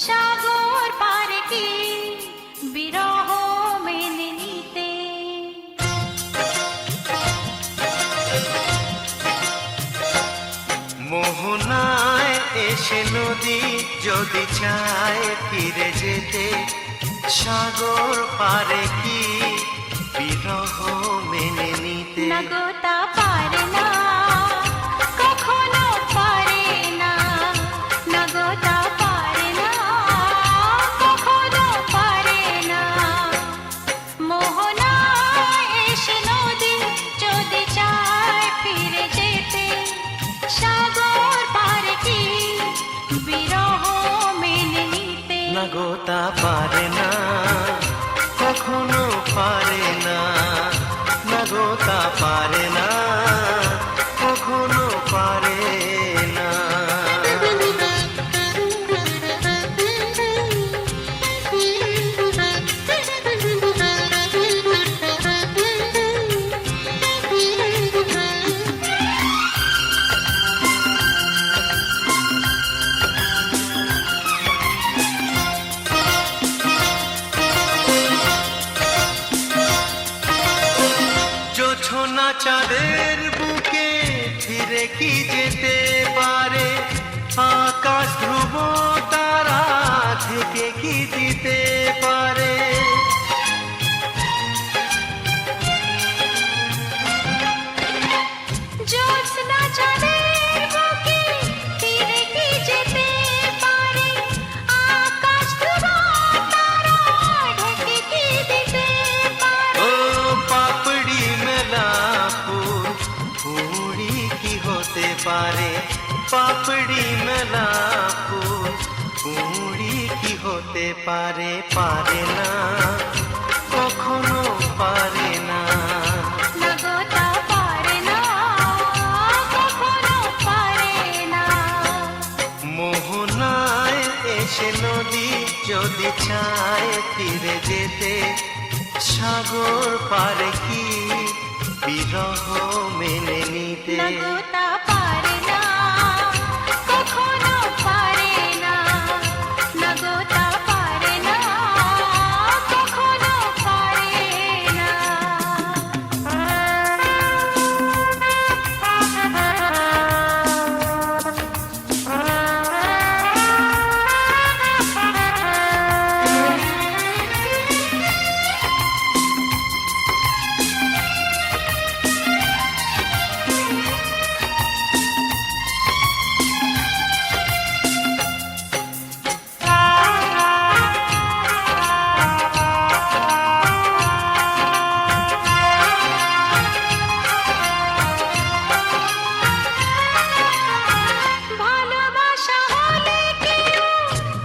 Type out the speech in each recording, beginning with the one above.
সাগর পারে কি বিরহ মেনে নিতে। মোহনায় এসে নদী যদি চায় ফিরে যেতে, সাগর পারে কি বিরহ মেনে নিতে। না গো তা পারে না, কখনো পারে না। না গো তা পারে না, কখনো পারে না। মোহনায় এসে নদী যদি চায় ফিরে যেতে, সাগর পারে কি বিরহ মেনে নিতে। না গো তা পারে না, কখনো পারে না। না গো তা পারে না, কখনো পারে না। জোছনা চাঁদের বুকে ফিরে কি যেতে পারে, আকাশ ধ্রুব তারা থেকে কি দিতে পারে। জ্যোৎস্না চাঁদের বুকে ফিরে কি যেতে পারে, আকাশ ধ্রুব তারা ঢেকে কি দিতে পারে। ও পাপড়ি মেলা ফুল ফুড়ি কি হতে পারে, পাপড়ি মেলা ফুল ফুড়ি কি হতে পারে। পারে না, কখনো পারে না। না গো তা পারে না, কখনো পারে না। মোহনায় এসে নদী যদি চায় ফিরে যেতে, সাগর পারে কি বিরহ মেনে নিতে। না গো তা পারে না, কখনো পারে না। না গো তা পারে না, কখনো পারে না। ভালোবাসা হলে কেউ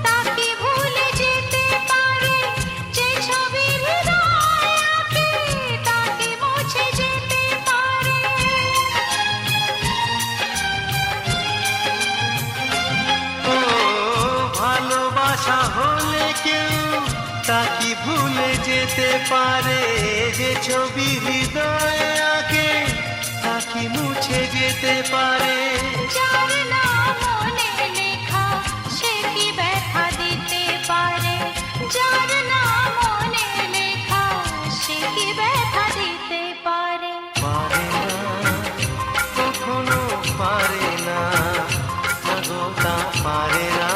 তাকে ভুলে যেতে পারে, যে ছবি হৃদয়ে আঁকে তাকে মুছে যেতে পারে। ও ভালোবাসা হলে কেউ তাকে ভুলে যেতে পারে, যে ছবি হৃদয়ে আঁকে তাকে মুছে যেতে পারে। যার নাম মনে লেখা সে কি ব্যথা দিতে পারে, যার নাম মনে লেখা সে কি ব্যথা দিতে পারে। পারে না, কখনো পারে না। না গো তা পারে না,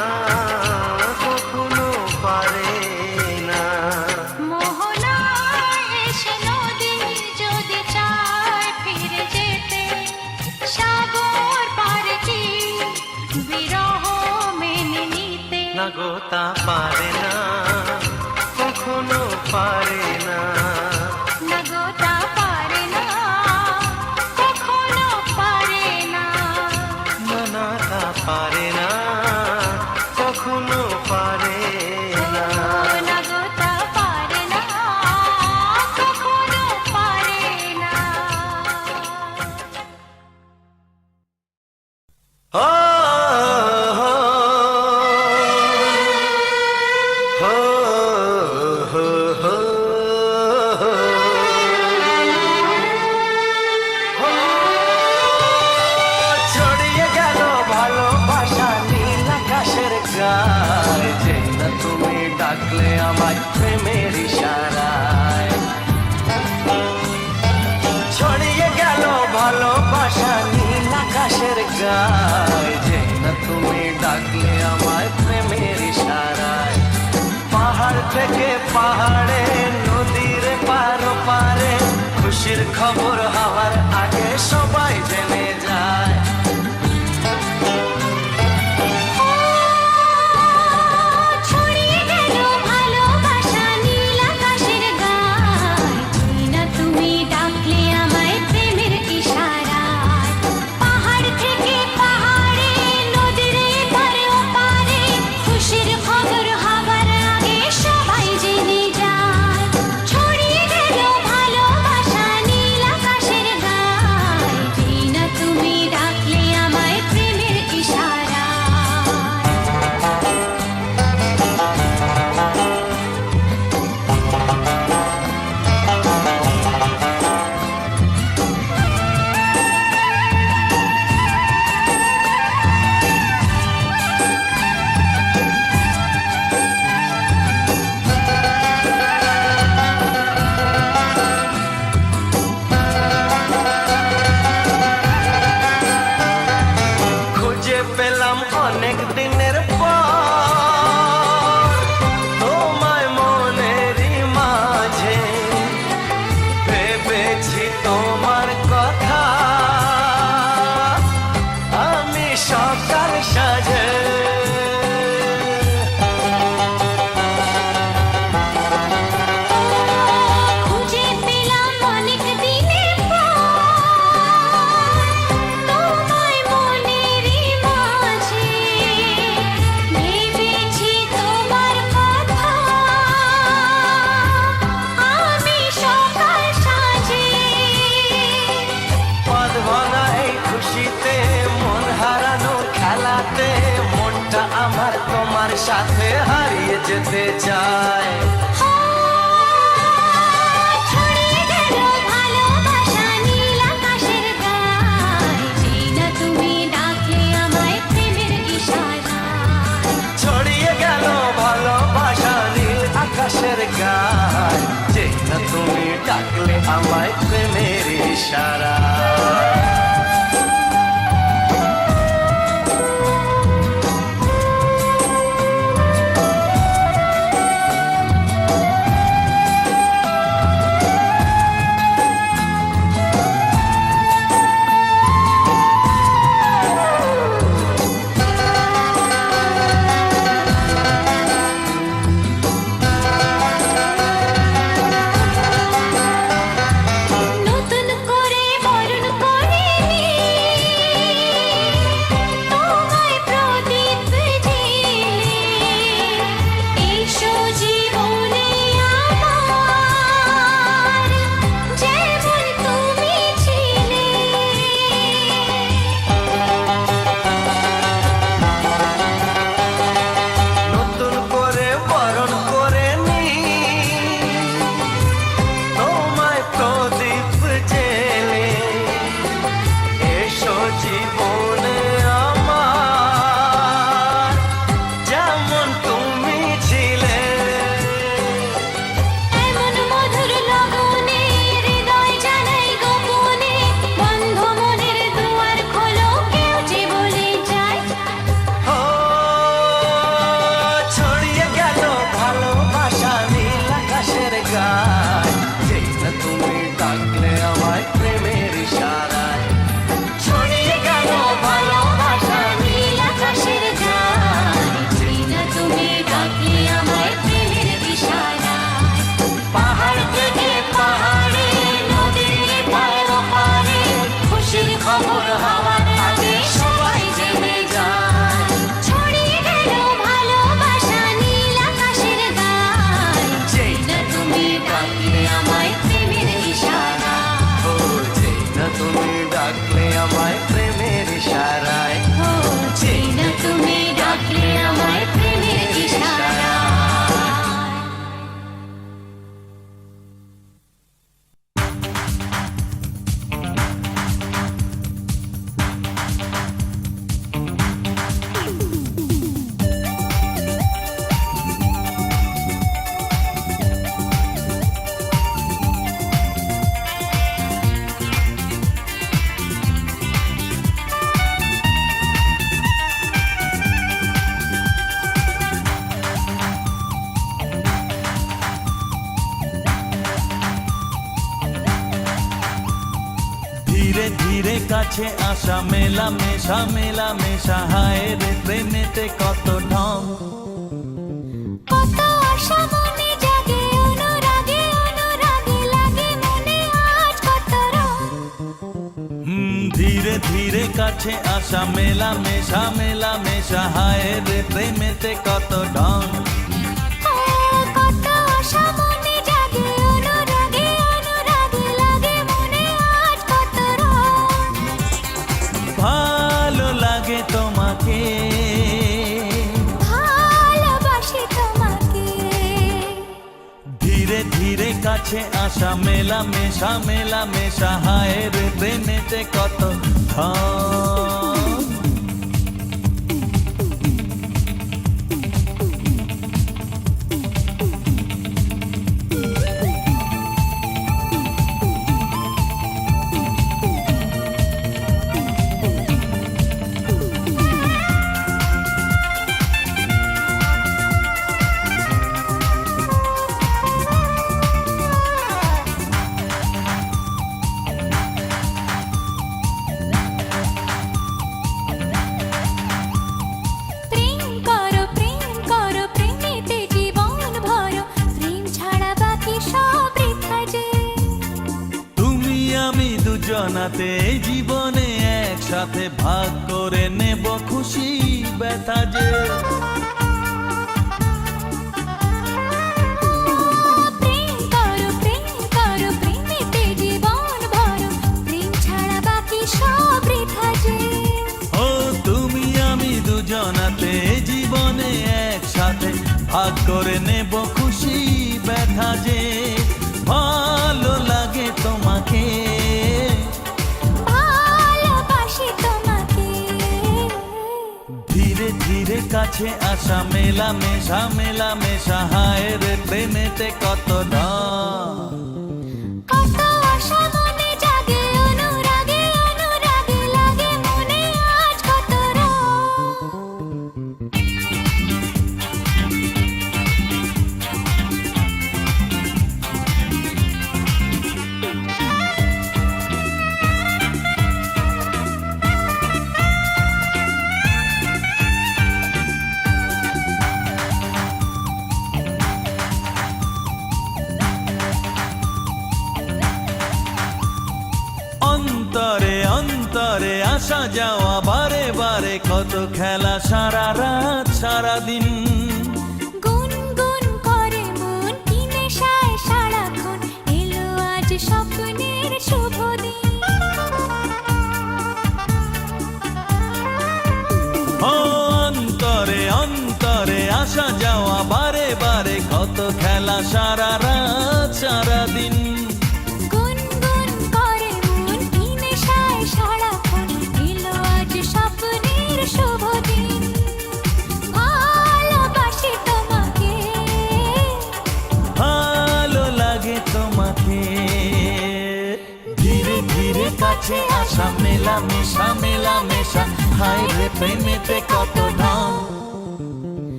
কখনো পারে না। মোহনায় এসে নদী যদি চায় ফিরে যেতে, সাগর পারে কি বিরহ মেনে নিতে। না গো তা পারে না, কখনো পারে না। না গো তা পারে না, কখনো পারে না। না না তা পারে না, কখনো পারে না। না গো তা পারে না, কখনো পারে না। হো হো হো হো হো ডাকলে আমায় প্রেমের ইশারায়। ছড়িয়ে গেল ভালোবাসা নীল আকাশের গায়, যে না তুমি ডাকলে আমায় প্রেমের ইশারায়। পাহাড় থেকে পাহাড়ে নদীর পার পারে খুশির খবর হওয়ার আগে সবাই জেনে যায়। ছড়িয়ে গেল ভালোবাসা নীল আকাশের গায়, যে না তুমি ডাকলে আমায় প্রেমের ইশারায়। পাহাড় থেকে পাহাড়ে নদীর এপারে ওপারে খুশির খবর হবার আগে সবাই জেনে যায়। ছড়িয়ে গেল ভালোবাসা নীল আকাশের গায়, যে না তুমি ডাকলে আমায় প্রেমের ইশারায়। খুঁজে পেলাম অনেক দিনের পর তোমায় মনেরই মাঝে, ভেবেছি তোমার কথা আমি সকাল সাজে। খুঁজে পেলাম অনেক দিনের পর তোমায় মনেরই মাঝে, ভেবেছি তোমার কথা আমি সকাল সাজে। পদ ভাঙা এই খুশিতে মন হারানো খেলাতে মনটা আমার তোমার সাথে হারিয়ে যেতে চায়। ছড়িয়ে গেল ভালোবাসা নীল আকাশের গায়, যে না তুমি ডাকলে আমায় প্রেমের ইশারায়। ছড়িয়ে গেল ভালোবাসা নীল আকাশের গায়, যে না তুমি ডাকলে আমায় প্রেমের ইশারা। নতুন করে বরণ করে ধীরে কাছে আসা মেলা মেশা হায় রে প্রেমেতে কত ঢং। কত আশা মনে জাগে অনুরাগে অনুরাগে লাগে মনে আজ কত রং। ধীরে ধীরে কাছে আসা মেলা মেশা হায় রে প্রেমেতে কত ঢং। কত আশা মনে জাগে অনুরাগে অনুরাগে লাগে মনে আজ কত রং। ভালো লাগে তোমাকে ভালোবাসি তোমাকে। ধীরে ধীরে কাছে আসা মেলা মেশা হায় রে প্রেমেতে কত ঢং। প্রেম করো প্রেমেতে জীবন ভরো প্রেম ছাড়া বাকি সব বৃথা যে। তুমি আমি দুজনাতে এই জীবনে একসাথে ভাগ করে নেব খুশি ব্যথা যে। প্রেম করো প্রেমেতে জীবন ভরো প্রেম ছাড়া বাকি সব বৃথা যে। ও তুমি আমি দুজনাতে এই জীবনে একসাথে ভাগ করে নেব খুশি ব্যথা যে। ভালো লাগে তোমাকে ভালোবাসি তোমাকে। ধীরে ধীরে কাছে আসা মেলা মেশা হায় রে প্রেমেতে কত ঢং। কত আশা মনে জাগে অনুরাগে অনুরাগে লাগে মনে আজ কত রং। অন্তরে অন্তরে আসা যাওয়া বারে বারে কত খেলা সারা রাত সারা দিন। গুনগুন করে মন কি নেশায় সারাক্ষণ এলো আজ স্বপ্নের শুভ দিন। ও অন্তরে অন্তরে আসা যাওয়া বারে বারে কত খেলা সারা রাত সারা দিন। গুনগুন করে মন কি নেশায় সারাক্ষণ এলো আজ স্বপ্নের শুভ দিন। ভালোবাসি তোমাকে ভালো লাগে তোমাকে ধীরে ধীরে কাছে আসা মেলা মেশা হায় রে প্রেমেতে কত ঢং।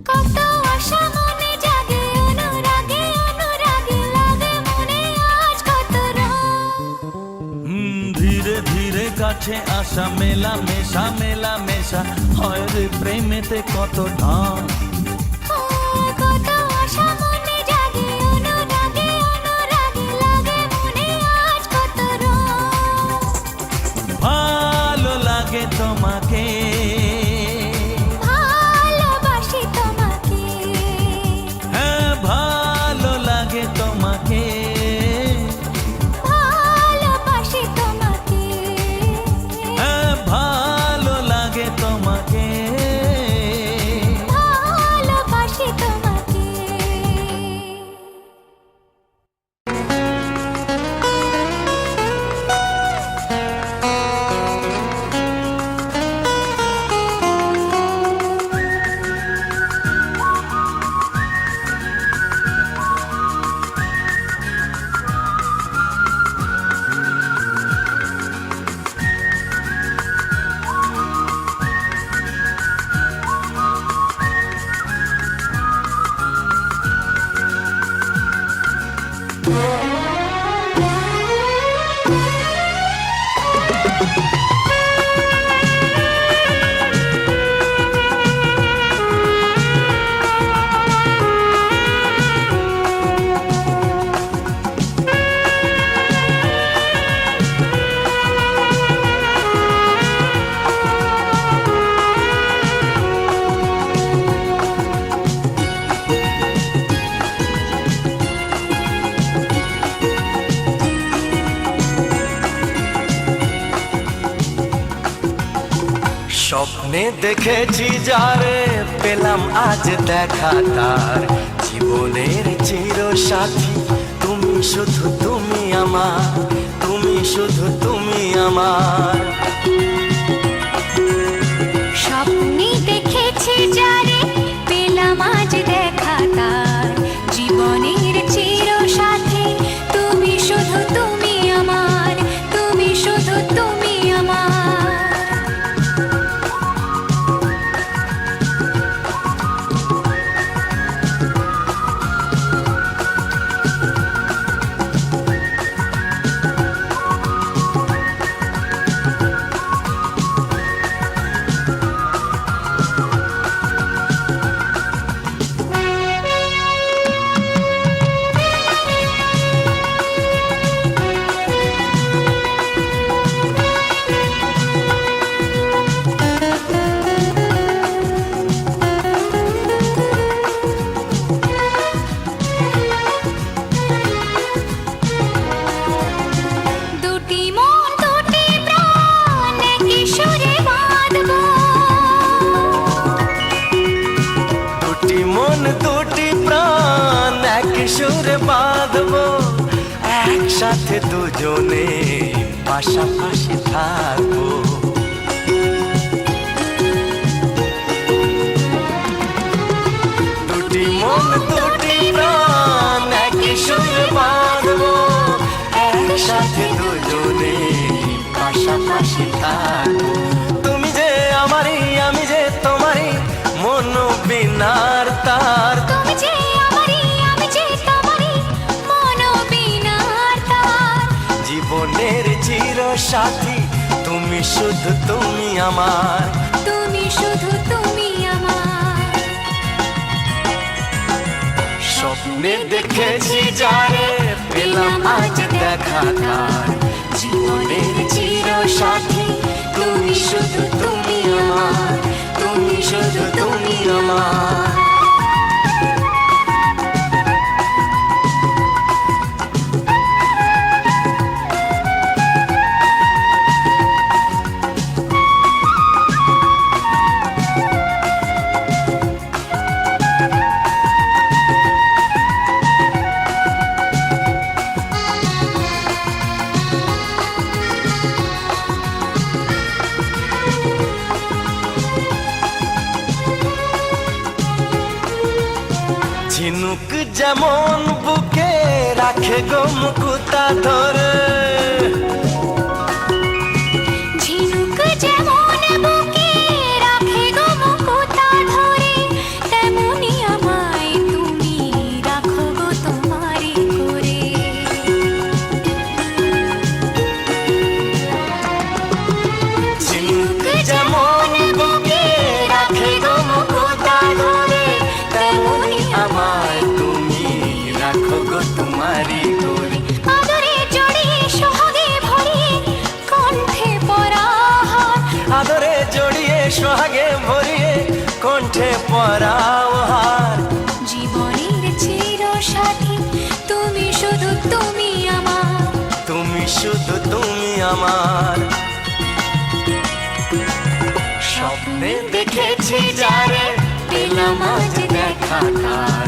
কত আশা মনে জাগে অনুরাগে অনুরাগে লাগে মনে আজ কত রং। ধীরে ধীরে কাছে আসা মেলা মেশা হয় রে প্রেমেতে কত ঢং। কত আশা মনে জাগে অনুরাগে অনুরাগে লাগে মনে আজ কত রং। ভালো লাগে তোমাকে ভালোবাসি তোমাকে। হ্যাঁ ভালো লাগে তোমাকে ভালোবাসি তোমাকে। হ্যাঁ ভালো লাগে তোমাকে ভালোবাসি তোমাকে। স্বপ্নে দেখেছি যারে পেলাম আজ দেখা তার জীবনের চির সাথী তুমি শুধু তুমি আমার তুমি শুধু তুমি আমার স্বপ্নে দেখেছি যারে পেলাম আজ দেখা তার জীবনের চির সাথী তুমি শুধু তুমি আমার তুমি শুধু তুমি আমার দুটি মন দুটি প্রাণ একই সুরে বাঁধবো দুটি মন দুটি প্রাণ এক সুরে বাঁধবো একসাথে দুজনে পাশাপাশি থাকবো দুটি মন দুটি প্রাণ এক সুরে বাঁধবো একসাথে দুজনে পাশাপাশি থাকবো তুমি যে আমারই আমি যে তোমারই মন বিনার তার তুমি যে আমারই আমি যে তোমারই মন বিনার তার জীবনের চির সাথী তুমি শুধু তুমি আমার তুমি শুধু তুমি আমার স্বপ্নে দেখেছি যারে পেলাম আজ দেখা তার জীবনের চির সাথী তুমি শুধু তুমি আমার তুমি শুধু তুমি আমার ঝিনুক যেমন বুকে রাখে গো মুকুতা ধরে ঝিনুক যেমন বুকে রাখে গো মুকুতা ধরে তেমনি আমায় তুমি রাখো গো তোমারই করে ঝিনুক যেমন বুকে রাখে গো মুকুতা ধরে তেমনি আমায় তুমি রাখো গো তোমারই করে আদরে জড়িয়ে সোহাগে ভরিয়ে কণ্ঠে পরাহার আদরে জড়িয়ে সোহাগে ভরিয়ে কণ্ঠে পরাও হার জীবনের চির সাথী তুমি শুধু তুমি আমার তুমি শুধু তুমি আমার স্বপ্নে দেখেছি যারে পেলাম আজ দেখা তার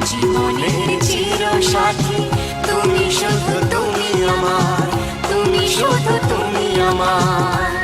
জীবনের চির সাথী তুমি শুধু তুমি আমার তুমি শুধু তুমি আমার